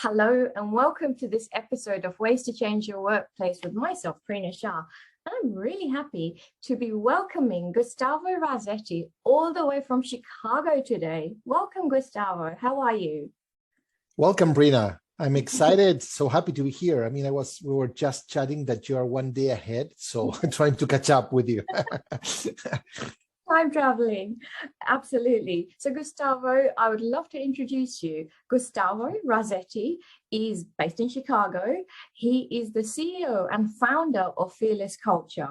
Hello and welcome to this episode of Ways to Change Your Workplace with myself, Prina Shah. And I'm really happy to be welcoming Gustavo Razzetti all the way from Chicago today. Welcome, Gustavo. How are you? Welcome, Prina. I'm excited. So happy to be here. I mean, we were just chatting that you are one day ahead. So I'm trying to catch up with you. Time traveling. Absolutely. So Gustavo, I would love to introduce you. Gustavo Razzetti is based in Chicago. He is the CEO and founder of Fearless Culture.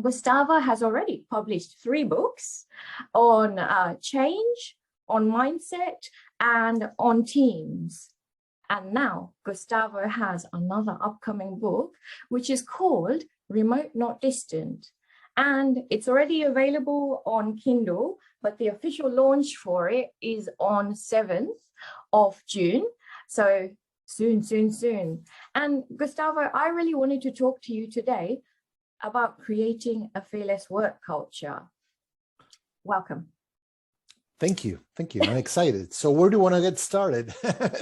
Gustavo has already published 3 books on change, on mindset, and on teams. And now Gustavo has another upcoming book, which is called Remote Not Distant. And it's already available on Kindle, but the official launch for it is on 7th of June. So soon. And Gustavo, I really wanted to talk to you today about creating a fearless work culture. Welcome. Thank you. I'm excited. So where do you want to get started?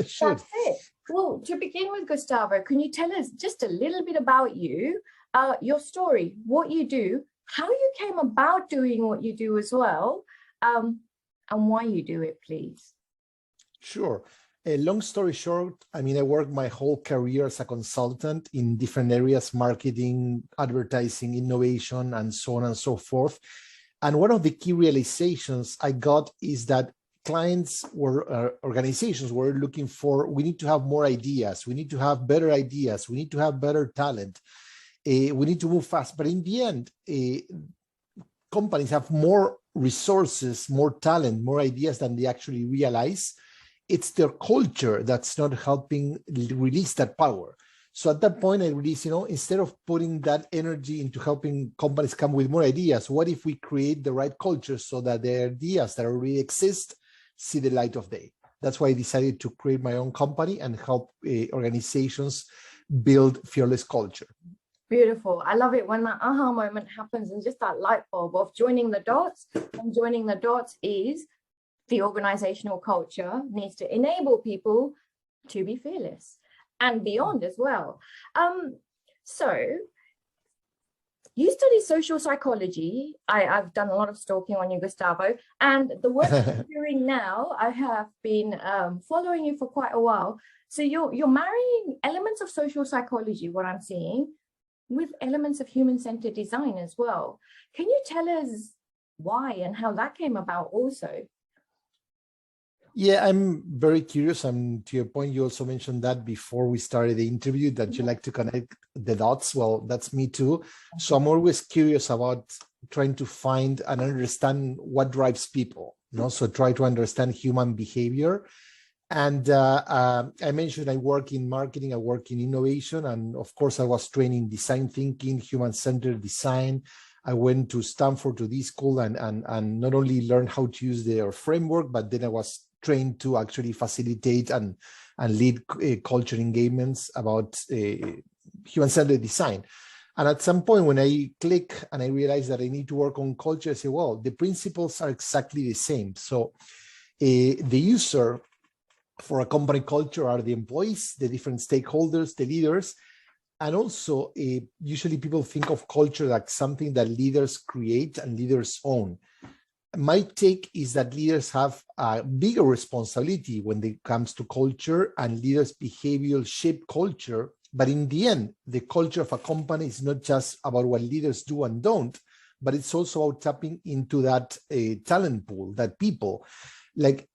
Sure. That's it. Well, to begin with, Gustavo, can you tell us just a little bit about you, your story, what you do, how you came about doing what you do as well, and why you do it, please? Sure. Long story short, I mean, I worked my whole career as a consultant in different areas, marketing, advertising, innovation, and so on and so forth. And one of the key realizations I got is that clients were, organizations were looking for, we need to have more ideas, we need to have better ideas, we need to have better talent. We need to move fast, but in the end, companies have more resources, more talent, more ideas than they actually realize. It's their culture that's not helping release that power. So at that point, I realized, instead of putting that energy into helping companies come with more ideas, what if we create the right culture so that the ideas that already exist see the light of day? That's why I decided to create my own company and help organizations build fearless culture. Beautiful. I love it when that aha moment happens and just that light bulb of joining the dots. And joining the dots is the organizational culture needs to enable people to be fearless and beyond as well. So you study social psychology. I've done a lot of stalking on you, Gustavo, and the work you're doing now, I have been following you for quite a while. So you're marrying elements of social psychology, what I'm seeing, with elements of human-centered design as well. Can you tell us why and how that came about also? Yeah, I'm very curious. And to your point, you also mentioned that before we started the interview, that you like to connect the dots. Well, that's me too. So I'm always curious about trying to find and understand what drives people, So try to understand human behavior. And I mentioned I work in marketing, I work in innovation, and of course I was trained in design thinking, human-centered design. I went to Stanford to this school and not only learned how to use their framework, but then I was trained to actually facilitate and lead culture engagements about human-centered design. And at some point when I click and I realized that I need to work on culture, I say, well, the principles are exactly the same. So the user for a company culture are the employees, the different stakeholders, the leaders, and also usually people think of culture like something that leaders create and leaders own. My take is that leaders have a bigger responsibility when it comes to culture, and leaders' behavior shape culture. But in the end, the culture of a company is not just about what leaders do and don't, but it's also about tapping into that talent pool, that people. Like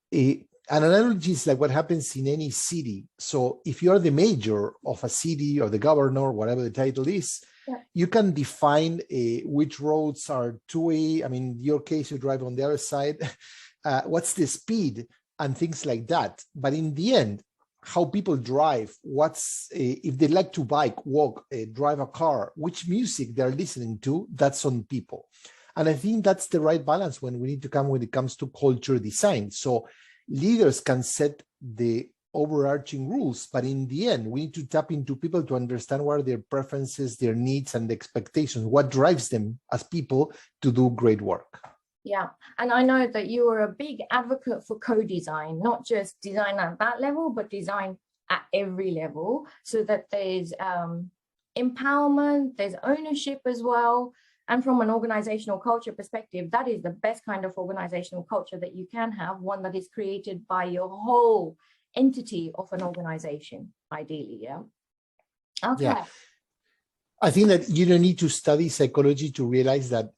an analogy is like what happens in any city. So if you're the mayor of a city or the governor, whatever the title is, you can define which roads are two-way. I mean, in your case, you drive on the other side. What's the speed and things like that. But in the end, how people drive, if they like to bike, walk, drive a car, which music they're listening to, that's on people. And I think that's the right balance when it comes to culture design. So leaders can set the overarching rules, but in the end, we need to tap into people to understand what are their preferences, their needs, and expectations, what drives them as people to do great work. Yeah, and I know that you are a big advocate for co-design, not just design at that level, but design at every level, so that there's empowerment, there's ownership as well. And from an organizational culture perspective, that is the best kind of organizational culture that you can have, one that is created by your whole entity of an organization, ideally. Yeah. Okay. Yeah. I think that you don't need to study psychology to realize that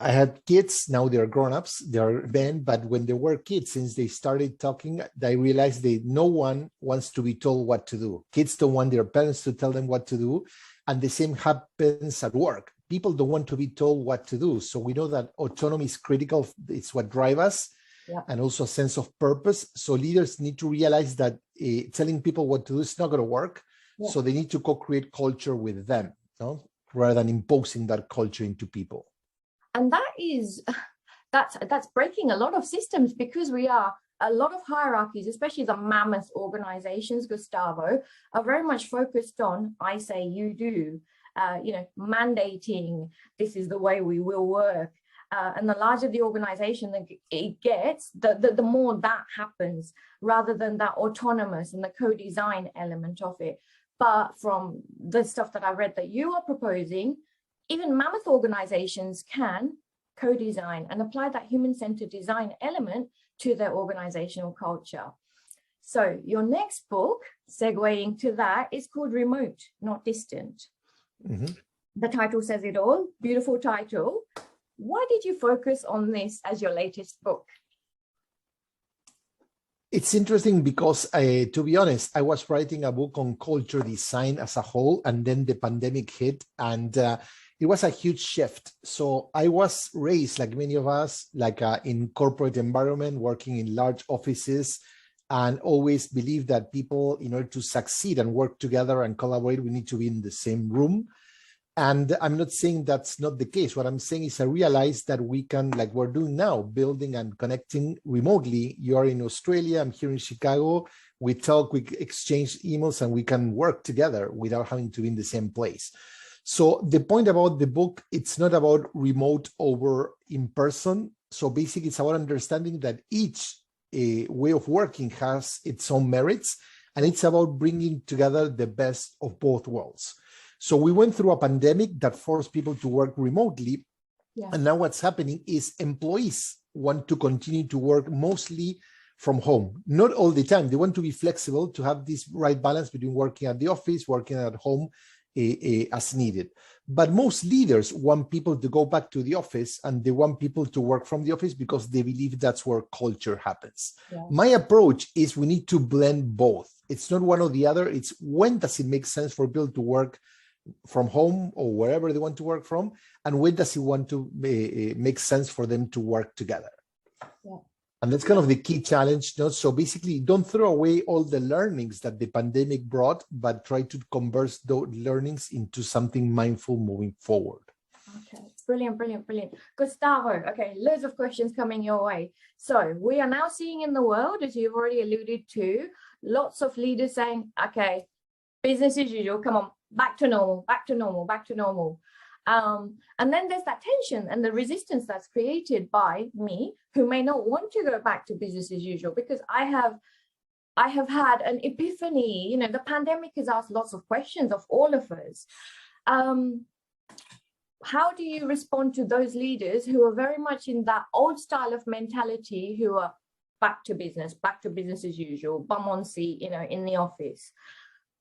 I had kids, now they're grown-ups, they're men, but when they were kids, since they started talking, they realized that no one wants to be told what to do. Kids don't want their parents to tell them what to do. And the same happens at work. People don't want to be told what to do. So we know that autonomy is critical. It's what drives us. Yeah. And also a sense of purpose. So leaders need to realize that telling people what to do is not going to work. Yeah. So they need to co-create culture with them, no? Rather than imposing that culture into people. And that's breaking a lot of systems, because we are a lot of hierarchies, especially the mammoth organizations, Gustavo, are very much focused on I say, you do, mandating this is the way we will work. And the larger the organization that it gets, the more that happens, rather than that autonomous and the co-design element of it. But from the stuff that I read that you are proposing, even mammoth organizations can co-design and apply that human-centered design element to their organizational culture. So your next book, segueing to that, is called Remote, Not Distant. Mm-hmm. The title says it all. Beautiful title. Why did you focus on this as your latest book? It's interesting because, to be honest, I was writing a book on culture design as a whole, and then the pandemic hit, and it was a huge shift. So I was raised, like many of us, in corporate environment, working in large offices, and always believed that people, in order to succeed and work together and collaborate, we need to be in the same room. And I'm not saying that's not the case. What I'm saying is I realized that we can, like we're doing now, building and connecting remotely. You're in Australia, I'm here in Chicago. We talk, we exchange emails, and we can work together without having to be in the same place. So the point about the book, it's not about remote over in person. So basically, it's about understanding that each way of working has its own merits, and it's about bringing together the best of both worlds. So we went through a pandemic that forced people to work remotely. Yeah. And now what's happening is employees want to continue to work mostly from home. Not all the time. They want to be flexible to have this right balance between working at the office, working at home as needed. But most leaders want people to go back to the office, and they want people to work from the office because they believe that's where culture happens. Yeah. My approach is we need to blend both. It's not one or the other. It's when does it make sense for people to work from home or wherever they want to work from, and when does it want to make sense for them to work together. Yeah. And that's kind of the key challenge. No? So basically, don't throw away all the learnings that the pandemic brought, but try to convert those learnings into something mindful moving forward. Okay, brilliant, brilliant, brilliant. Gustavo, okay, loads of questions coming your way. So we are now seeing in the world, as you've already alluded to, lots of leaders saying, okay, business as usual, come on, back to normal, back to normal, back to normal. And then there's that tension and the resistance that's created by me, who may not want to go back to business as usual, because I have had an epiphany. The pandemic has asked lots of questions of all of us. How do you respond to those leaders who are very much in that old style of mentality, who are back to business as usual, bum on seat, in the office?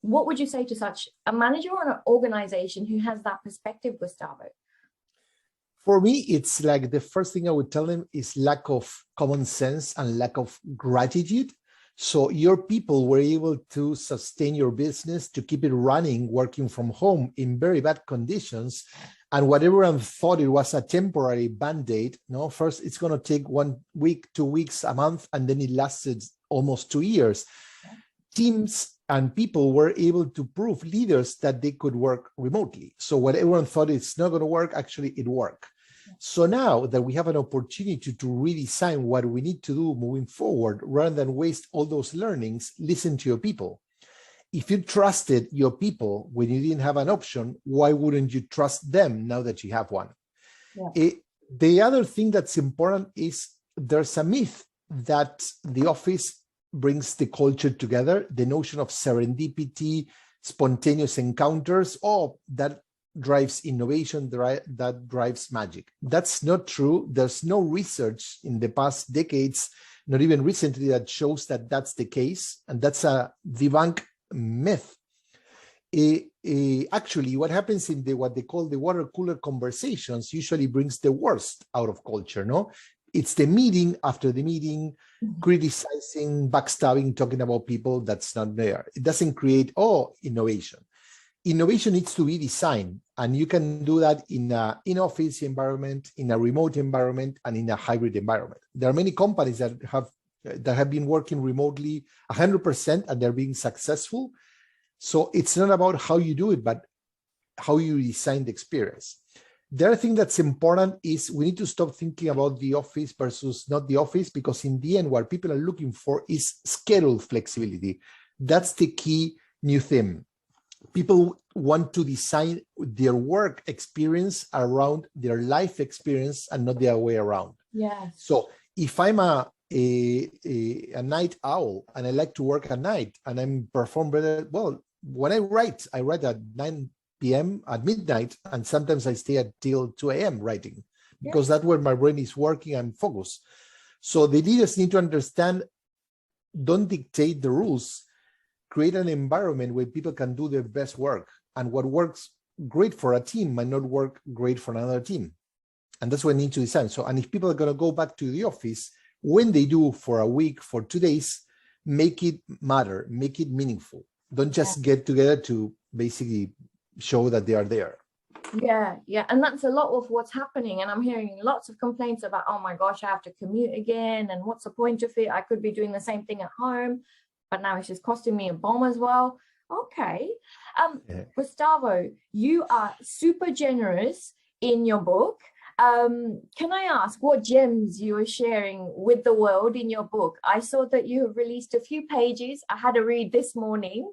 What would you say to such a manager or an organization who has that perspective, Gustavo? For me, it's like the first thing I would tell them is lack of common sense and lack of gratitude. So your people were able to sustain your business, to keep it running, working from home in very bad conditions. And what everyone thought it was a temporary band-aid, first it's going to take 1 week, 2 weeks, a month, and then it lasted almost 2 years. Teams and people were able to prove, leaders, that they could work remotely. So what everyone thought it's not going to work, actually it worked. So now that we have an opportunity to redesign what we need to do moving forward, rather than waste all those learnings, listen to your people. If you trusted your people when you didn't have an option, why wouldn't you trust them now that you have one? Yeah. The other thing that's important is there's a myth that the office brings the culture together. The notion of serendipity, spontaneous encounters, that drives innovation, that drives magic. That's not true. There's no research in the past decades, not even recently, that shows that that's the case, and that's a debunked myth. Actually, what happens in what they call the water cooler conversations usually brings the worst out of culture, no? It's the meeting after the meeting, criticizing, backstabbing, talking about people that's not there. It doesn't create, innovation. Innovation needs to be designed, and you can do that in an in-office environment, in a remote environment, and in a hybrid environment. There are many companies that have been working remotely 100%, and they're being successful. So it's not about how you do it, but how you design the experience. The other thing that's important is we need to stop thinking about the office versus not the office, because in the end, what people are looking for is schedule flexibility. That's the key new theme. People want to design their work experience around their life experience and not the other way around. Yeah. So if I'm a night owl and I like to work at night and I'm perform better, well, when I write at 9 p.m. at midnight, and sometimes I stay until 2 a.m. writing, because that's where my brain is working and focused. So the leaders need to understand, don't dictate the rules, create an environment where people can do their best work, and what works great for a team might not work great for another team. And that's what I need to design. So, and if people are going to go back to the office, when they do for a week, for 2 days, make it matter, make it meaningful. Don't just get together to basically show that they are there. Yeah. And that's a lot of what's happening. And I'm hearing lots of complaints about, oh my gosh, I have to commute again. And what's the point of it? I could be doing the same thing at home, but now it's just costing me a bomb as well. Okay. Gustavo, you are super generous in your book. Can I ask what gems you are sharing with the world in your book? I saw that you have released a few pages. I had a read this morning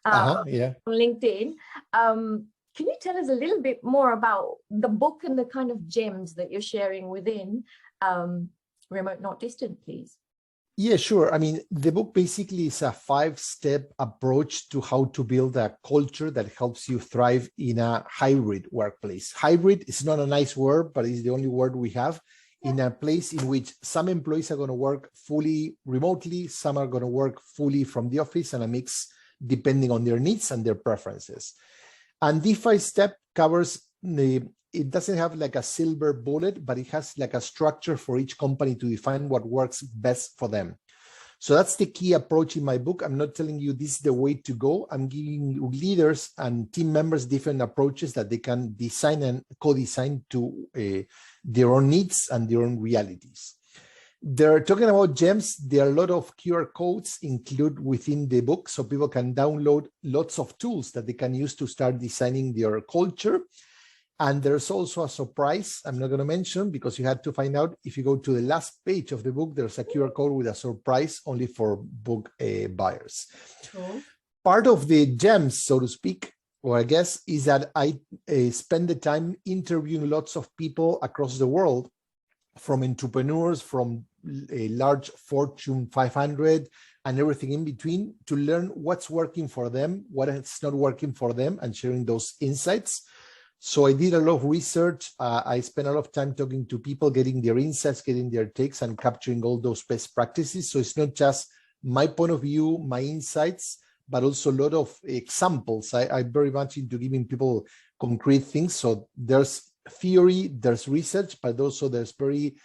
on LinkedIn. Can you tell us a little bit more about the book and the kind of gems that you're sharing within Remote Not Distant, please? Yeah, sure. I mean, the book basically is a 5-step approach to how to build a culture that helps you thrive in a hybrid workplace. Hybrid is not a nice word, but it's the only word we have. In a place in which some employees are going to work fully remotely, some are going to work fully from the office, and a mix depending on their needs and their preferences. And the 5-step covers it doesn't have like a silver bullet, but it has like a structure for each company to define what works best for them. So that's the key approach in my book. I'm not telling you this is the way to go. I'm giving leaders and team members different approaches that they can design and co-design to their own needs and their own realities. They're talking about gems. There are a lot of QR codes included within the book, so people can download lots of tools that they can use to start designing their culture. And there's also a surprise I'm not going to mention, because you had to find out. If you go to the last page of the book, there's a QR code with a surprise only for book buyers. Cool. Part of the gems, so to speak, or I guess, is that I spend the time interviewing lots of people across the world, from entrepreneurs, from a large Fortune 500 and everything in between, to learn what's working for them, what is not working for them, and sharing those insights. So I did a lot of research. I spent a lot of time talking to people, getting their insights, getting their takes, and capturing all those best practices. So it's not just my point of view, my insights, but also a lot of examples. I'm very much into giving people concrete things. So there's theory, there's research, but also there's very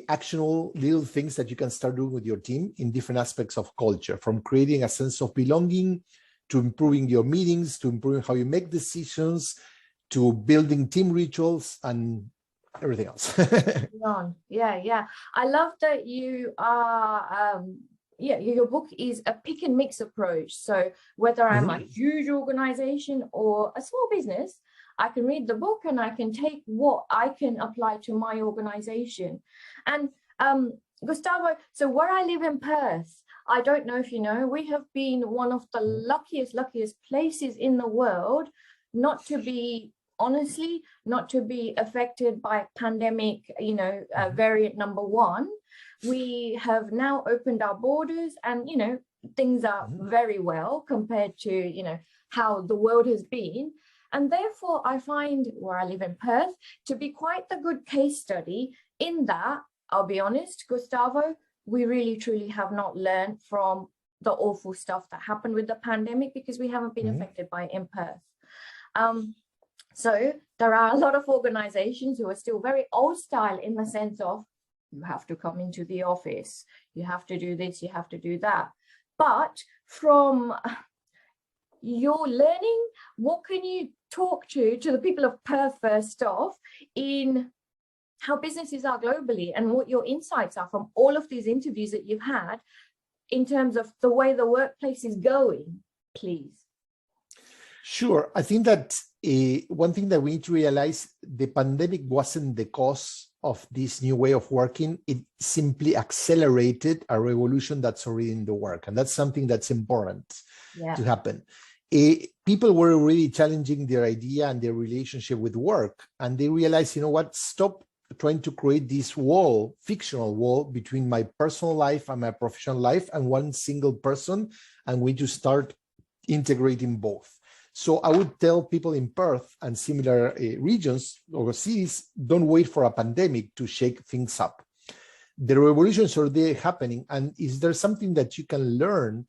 actionable little things that you can start doing with your team in different aspects of culture, from creating a sense of belonging, to improving your meetings, to improving how you make decisions, to building team rituals, and everything else. Yeah. I love that you are, your book is a pick and mix approach. So whether I'm a huge organization or a small business, I can read the book and I can take what I can apply to my organization. And Gustavo, so where I live in Perth, I don't know if you know, we have been one of the luckiest places in the world not to be honestly, not to be affected by pandemic, variant number 1, we have now opened our borders, and, things are very well compared to, how the world has been. And therefore, I find where I live in Perth to be quite the good case study in that, I'll be honest, Gustavo, we really, truly have not learned from the awful stuff that happened with the pandemic, because we haven't been affected by it in Perth. So there are a lot of organizations who are still very old style in the sense of, you have to come into the office, you have to do this, you have to do that. But from your learning, what can you talk to the people of Perth first off, in how businesses are globally, and what your insights are from all of these interviews that you've had in terms of the way the workplace is going, please? Sure. I think that one thing that we need to realize, the pandemic wasn't the cause of this new way of working. It simply accelerated a revolution that's already in the work. And that's something that's important to happen. People were already challenging their idea and their relationship with work. And they realized, stop trying to create this wall, fictional wall, between my personal life and my professional life and one single person. And we just start integrating both. So I would tell people in Perth and similar regions overseas, don't wait for a pandemic to shake things up. The revolutions are already happening. And is there something that you can learn,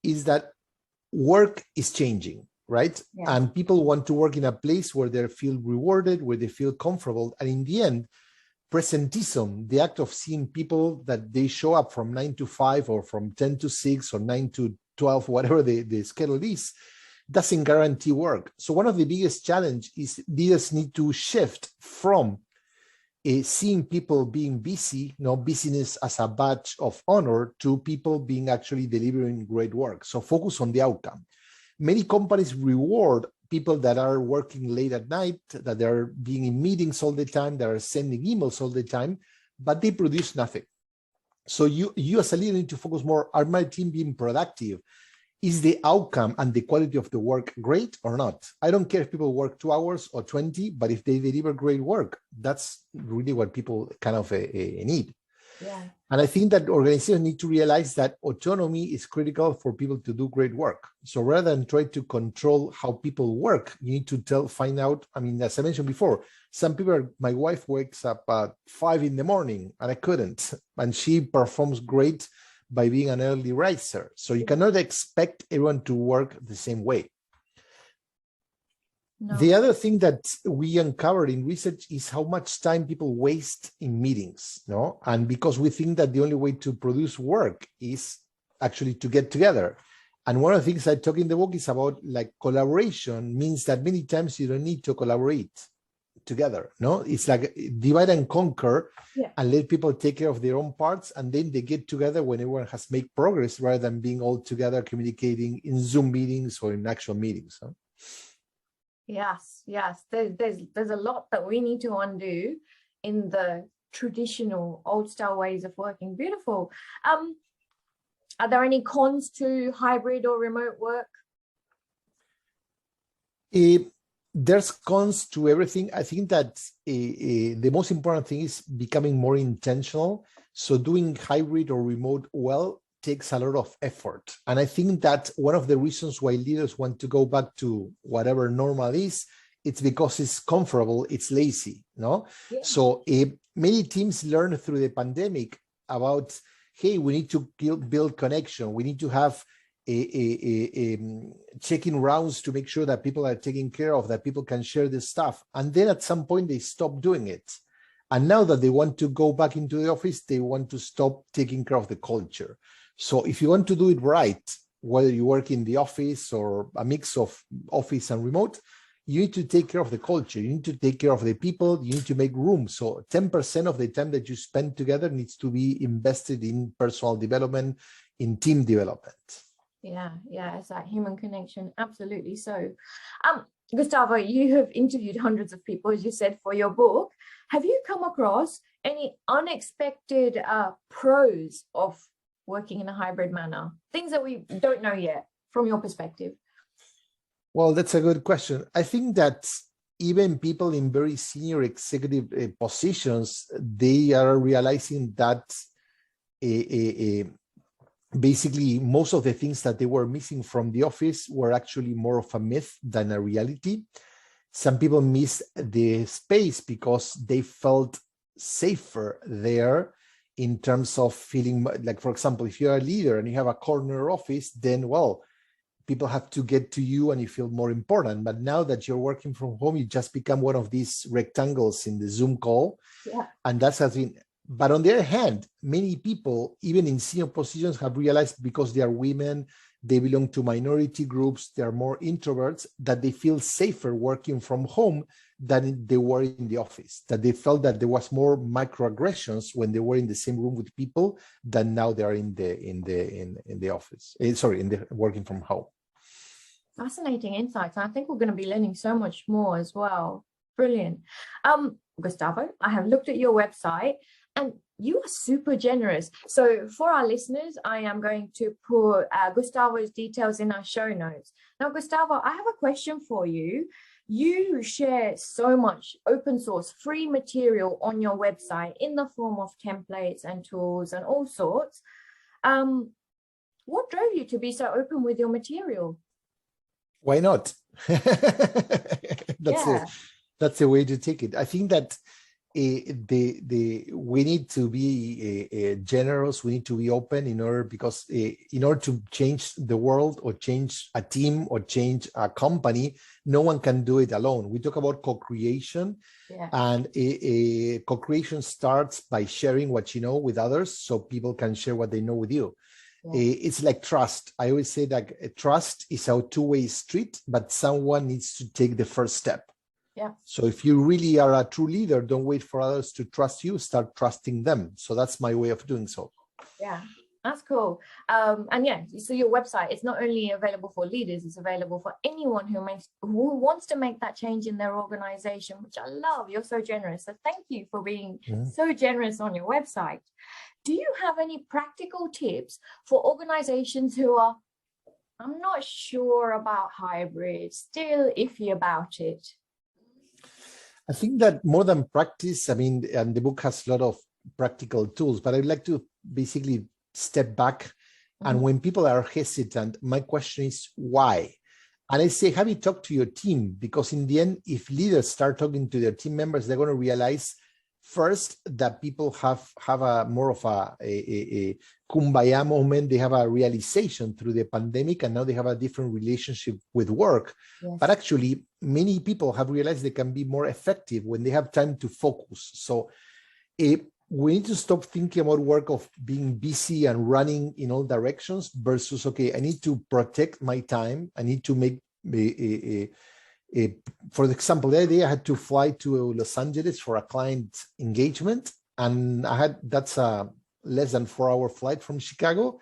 is that work is changing, right? Yeah. And people want to work in a place where they feel rewarded, where they feel comfortable. And in the end, presentism, the act of seeing people that they show up from 9 to 5 or from 10 to 6 or 9 to 12, whatever the schedule is, doesn't guarantee work. So one of the biggest challenges is leaders need to shift from seeing people being busy, busyness as a badge of honor, to people being actually delivering great work. So focus on the outcome. Many companies reward people that are working late at night, that are being in meetings all the time, that are sending emails all the time, but they produce nothing. So you as a leader need to focus more, are my team being productive? Is the outcome and the quality of the work great or not? I don't care if people work 2 hours or 20, but if they deliver great work, that's really what people kind of need. Yeah. And I think that organizations need to realize that autonomy is critical for people to do great work. So rather than try to control how people work, you need to find out, as I mentioned before, some people, my wife wakes up at 5 in the morning and I couldn't, and she performs great by being an early riser. So you cannot expect everyone to work the same way. No. The other thing that we uncovered in research is how much time people waste in meetings, And because we think that the only way to produce work is actually to get together. And one of the things I talk in the book is about, like, collaboration means that many times you don't need to collaborate together. It's like divide and conquer, and let people take care of their own parts, and then they get together when everyone has made progress, rather than being all together communicating in Zoom meetings or in actual meetings. Yes. There's a lot that we need to undo in the traditional old style ways of working. Beautiful. Are there any cons to hybrid or remote work? There's cons to everything. I think that the most important thing is becoming more intentional. So doing hybrid or remote well takes a lot of effort. And I think that one of the reasons why leaders want to go back to whatever normal is, it's because it's comfortable, it's lazy, Yeah. So many teams learned through the pandemic about, hey, we need to build connection. We need to have checking rounds to make sure that people are taken care of, that people can share this stuff. And then at some point they stop doing it. And now that they want to go back into the office, they want to stop taking care of the culture. So if you want to do it right, whether you work in the office or a mix of office and remote, you need to take care of the culture. You need to take care of the people. You need to make room. So 10% of the time that you spend together needs to be invested in personal development, in team development. Yeah, it's that human connection. Absolutely. So, Gustavo, you have interviewed hundreds of people, as you said, for your book. Have you come across any unexpected pros of working in a hybrid manner? Things that we don't know yet from your perspective? Well, that's a good question. I think that even people in very senior executive positions, they are realizing that basically most of the things that they were missing from the office were actually more of a myth than a reality. Some people missed the space because they felt safer there in terms of feeling like, for example, if you're a leader and you have a corner office, then, well, people have to get to you and you feel more important. But now that you're working from home, you just become one of these rectangles in the Zoom call. Yeah. And that has been, but on the other hand, many people, even in senior positions, have realized because they are women, they belong to minority groups, they are more introverts, that they feel safer working from home than they were in the office, that they felt that there was more microaggressions when they were in the same room with people than now they are in the office, in the working from home. Fascinating insights. I think we're going to be learning so much more as well. Brilliant. Gustavo, I have looked at your website and you are super generous. So for our listeners, I am going to put Gustavo's details in our show notes. Now, Gustavo, I have a question for you. You share so much open source free material on your website in the form of templates and tools and all sorts. What drove you to be so open with your material? Why not? That's the way to take it. I think that we need to be generous. We need to be open in order to change the world or change a team or change a company, no one can do it alone. We talk about co-creation, and co-creation starts by sharing what you know with others, so people can share what they know with you. It's like trust. I always say that trust is a two-way street, but someone needs to take the first step. Yeah. So if you really are a true leader, don't wait for others to trust you, start trusting them. So that's my way of doing so. Yeah, that's cool. And yeah, so your website, it's not only available for leaders, it's available for anyone who wants to make that change in their organization, which I love. You're so generous. So thank you for being so generous on your website. Do you have any practical tips for organizations who are, I'm not sure about hybrid, still iffy about it? I think that more than practice, and the book has a lot of practical tools, but I'd like to basically step back. And when people are hesitant, my question is why? And I say, have you talked to your team? Because in the end, if leaders start talking to their team members, they're going to realize first that people have a more of a kumbaya moment. They have a realization through the pandemic, and now they have a different relationship with work. Yes. But actually, many people have realized they can be more effective when they have time to focus. So we need to stop thinking about work of being busy and running in all directions versus, okay, I need to protect my time. I need to make for example, the other day I had to fly to Los Angeles for a client engagement, and that's a less than 4-hour flight from Chicago.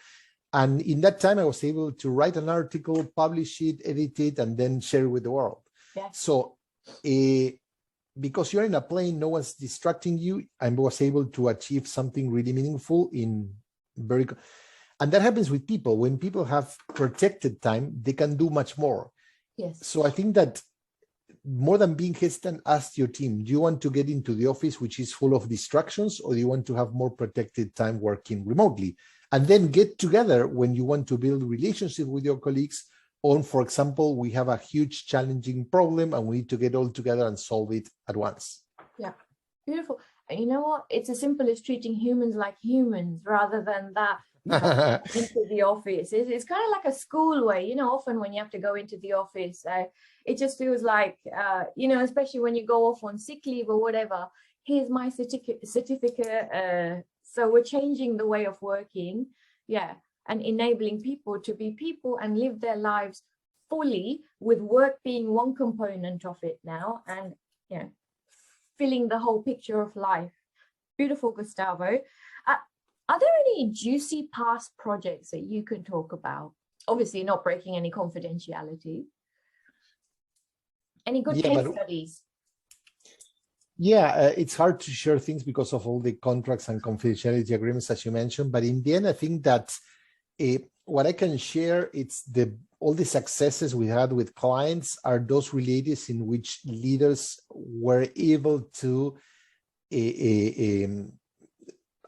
And in that time, I was able to write an article, publish it, edit it, and then share it with the world. Yeah. So because you're in a plane, no one's distracting you. I was able to achieve something really meaningful and that happens with people. When people have protected time, they can do much more. Yes. So I think that more than being hesitant, ask your team, do you want to get into the office, which is full of distractions, or do you want to have more protected time working remotely? And then get together when you want to build relationships with your colleagues on, for example, we have a huge challenging problem and we need to get all together and solve it at once. Yeah, beautiful. And you know what? It's as simple as treating humans like humans rather than that into the office. It's kind of like a school way, often when you have to go into the office, it just feels like, especially when you go off on sick leave or whatever, here's my certificate. So we're changing the way of working, and enabling people to be people and live their lives fully, with work being one component of it now, and filling the whole picture of life. Beautiful, Gustavo. Are there any juicy past projects that you can talk about? Obviously not breaking any confidentiality. Any good case studies? It's hard to share things because of all the contracts and confidentiality agreements, as you mentioned. But in the end, I think that what I can share, it's all the successes we had with clients are those related in which leaders were able to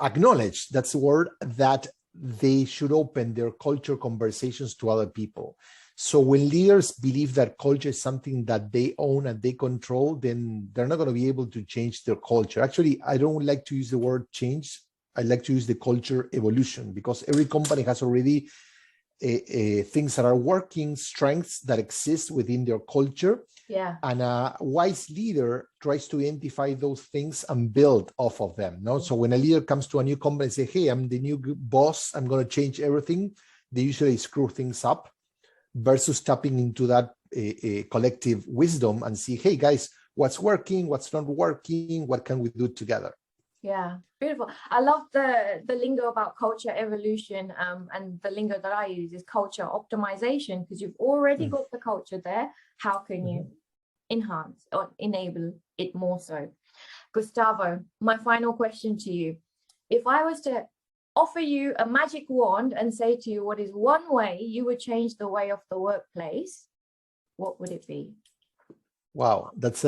acknowledge, that's the word, that they should open their culture conversations to other people. So when leaders believe that culture is something that they own and they control, then they're not going to be able to change their culture. Actually, I don't like to use the word change. I like to use the culture evolution, because every company has already things that are working, strengths that exist within their culture. Yeah. And a wise leader tries to identify those things and build off of them. No? So when a leader comes to a new company and say, hey, I'm the new boss, I'm going to change everything, they usually screw things up, versus tapping into that collective wisdom and see, hey guys, what's working, what's not working, what can we do together? Yeah, beautiful. I love the lingo about culture evolution, and the lingo that I use is culture optimization, because you've already got the culture there. How can you enhance or enable it more so? Gustavo, my final question to you. If I was to offer you a magic wand and say to you, what is one way you would change the way of the workplace, what would it be? Wow, that's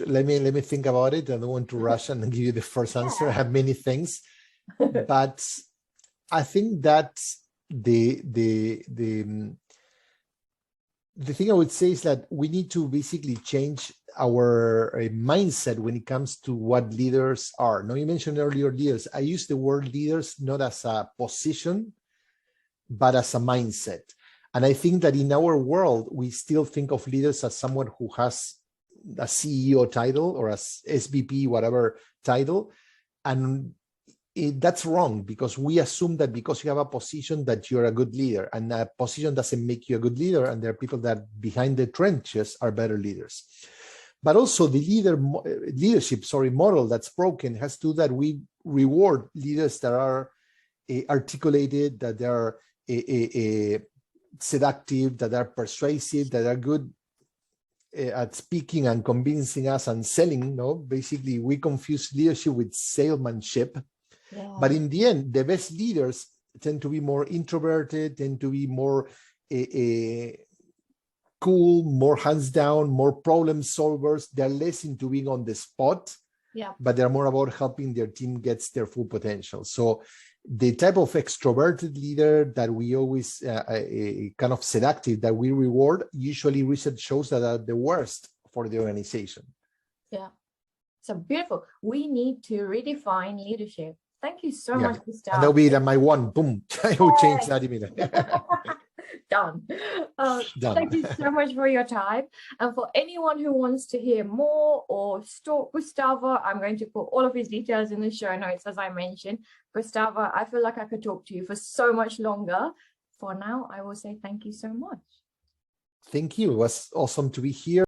let me think about it. I don't want to rush and give you the first answer. I have many things, but I think that the thing I would say is that we need to basically change our mindset when it comes to what leaders are. Now, you mentioned earlier leaders. I use the word leaders not as a position, but as a mindset. And I think that in our world, we still think of leaders as someone who has a CEO title or as SVP, whatever title. And that's wrong, because we assume that because you have a position that you're a good leader, and a position doesn't make you a good leader. And there are people that behind the trenches are better leaders. But also the leadership model that's broken has to do that we reward leaders that are articulated, that they are seductive, that are persuasive, that are good at speaking and convincing us and selling. No, basically we confuse leadership with salesmanship. Yeah. But in the end, the best leaders tend to be more introverted, tend to be more cool, more hands down, more problem solvers. They're less into being on the spot, but they're more about helping their team get their full potential. So the type of extroverted leader that we always kind of seductive that we reward, usually research shows that are the worst for the organization. Yeah. So beautiful. We need to redefine leadership. Thank you so much, Gustavo. And that'll be my one. Boom. I will change that immediately. Done. Done. Thank you so much for your time. And for anyone who wants to hear more or stalk Gustavo, I'm going to put all of his details in the show notes, as I mentioned. Gustavo, I feel like I could talk to you for so much longer. For now, I will say thank you so much. Thank you. It was awesome to be here.